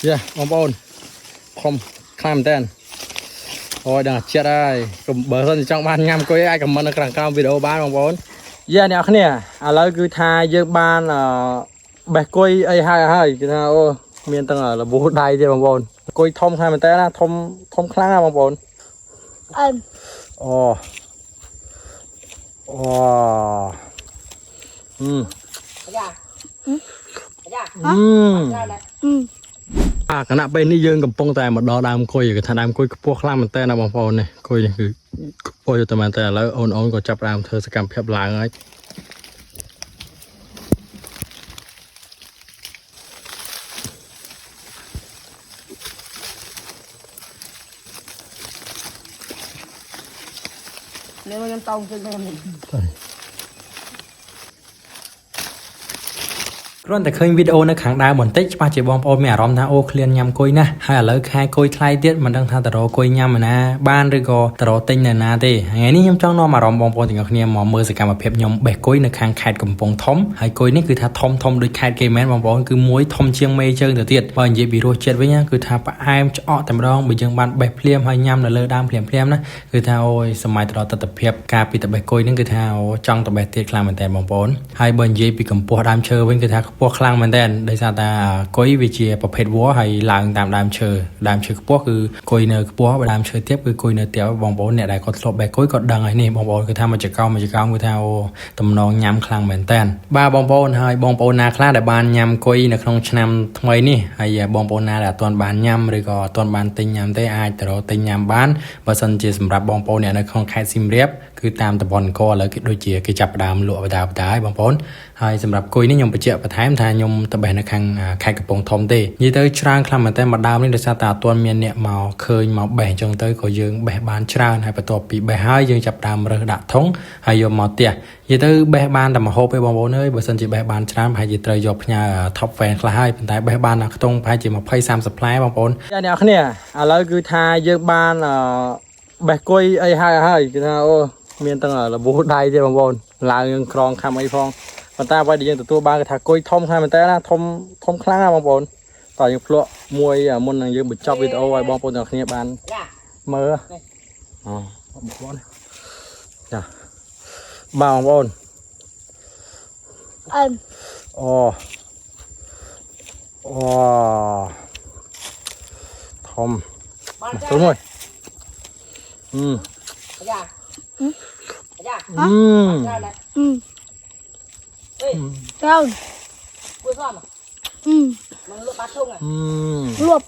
Yeah បងប្អូនខំខ្លាំងមែនតើអូយដល់ចិត្តហើយកុំបើសិនចង់បានញ៉ាំគុយអាចខមមិននៅខាងក្រោមវីដេអូបានបងប្អូនយ៉ាអ្នកគ្នាឥឡូវគឺថាយើងបានបេះគុយអីហើយគឺថាអូមានទាំងរបួសដៃទេបងប្អូនគុយធំខ្លាំងមែនតើណាធំខ្លាំងណាបងប្អូនអូគណៈពេលនេះយើងកំពុងតែមកដល់ដើមគុយគឺថាដើមគុយខ្ពស់ខ្លាំងមែនតើណាបងប្អូននេះគុយនេះគឺខ្ពស់ទៅមែនតើឥឡូវអូនក៏ចាប់ដើមធ្វើសកម្មភាពឡើងហើយnếu mà em tông cho em mình គ្រាន់តែឃើញវីដេអូនៅខាងដើមបន្តិចច្បាស់ជាបងប្អូនមានអារម្មណ៍ថាអូឃ្លានញ៉ាំគុយណាស់ហើយឥឡូវខែគុយថ្លៃទៀតមិនដឹងថាតរគុយញ៉ាំណាបានឬក៏តរទិញនៅណាទេថ្ងៃនេះខ្ញុំចង់នាំអារម្មណ៍បងប្អូនទាំងអស់គ្នាមកមើលសកម្មភាពខ្ញុំបេះគុយនៅខាងខេត្តកំពង់ធំហើយគុយនេះគឺថាធំដូចខេត្តគេមែនបងប្អូនគឺមួយធំជាងមេជើងទៅទៀតបើនិយាយពីរសជាតិវិញគឺថាផ្អែមឆ្អកតែម្ដងបើយើងបានបេះភ្លាមហើយញ៉ាំនៅលើដើមភ្លាមណាគឺថាអូយសម័យទៅដល់ទស្សនភាពការពីតបេះគុយហ្នឹងគឺថាអូចង់តបេះទៀតខ្លាំងមែនតើបងប្អូនហើយបើនិយាយពីកម្ពស់ដើមឈើវិញគឺថាខ្ពស់ខ្លាំងមែនតើដោយសារតែគុយវាជាប្រភេទវល្លិហើយឡើងតាមដើមឈើខ្ពស់គឺគុយនៅខ្ពស់បើដើមឈើទាបគឺគុយនៅទាបបងប្អូនអ្នកដែលគាត់ធ្លាប់បេះគុយគាត់ដឹងហើយនេះបងប្អូនគឺថាមួយចកោមគឺថាអូតំណងញ៉ាំខ្លាំងមែនតើបាទបងប្អូនហើយបងប្អូនណាខ្លះដែលបានញ៉ាំគុយនៅក្នុងឆ្នាំថ្មីនេះហើយបងប្អូនណាដែលអត់ទាន់បានញ៉ាំឬក៏អត់ទាន់បានទិញញ៉ាំទេអាចទៅរកទិញញ៉ាំបានបើសិនជាសម្រាប់បងប្អូនអ្នកនៅក្នុងខេត្តសៀមរាបគឺតាមតំបន់អង្គរឥឡូវគេដូចជាគេចាប់ផ្ដើមលក់បដាហើយបងប្អូនហើយសម្រាប់គុយនេះខ្ញុំបញ្ជាក់បន្ថែមថាខ្ញុំទៅបេះនៅខាងខេត្តកំពង់ធំទេនិយាយទៅច្រើនខ្លាំងមែនតើមកដើមនេះដោយសារតែអត់ទាន់មានអ្នកមកឃើញមកបេះអញ្ចឹងទៅក៏យើងបេះបានច្រើនហើយបន្ទាប់ពីបេះហើយយើងចាប់ផ្ដើមរើសដាក់ធុងហើយយកមកផ្ទះនិយាយទៅបេះបានតែម្ហូបទេបងប្អូនអើយបើសិនជាបេះបានច្រើនប្រហែលជាត្រូវយកផ្ញើ top fan ខ្លះហើយប៉ុន្តែបេះបានដល់ខ្ទង់ប្រហែលជា20 30 ផ្លែបងប្អូនអ្នកគ្នាឥឡូវគឺថាយើងបានបេះគុយអីហើយគឺថាអូមានទាំងរបួសដៃទេបងប្អូនឡើងយើងក្រងខំអីផងប៉ុន្តែអ្វីដែលយើងទទួលបានគឺថាគុយធំខ្លាំងមែនតើណាធំខ្លាំងណាបងប្អូនតើយើងភ្លក់មួយមុននឹងយើងបញ្ចប់វីដេអូឲ្យបងប្អូនទាំងគ្នាបានមើលបងប្អូនចាបងប្អូនអូធំចូលមួយKhông. Cuối con mà. Mà luộc bát thùng à? Luộc.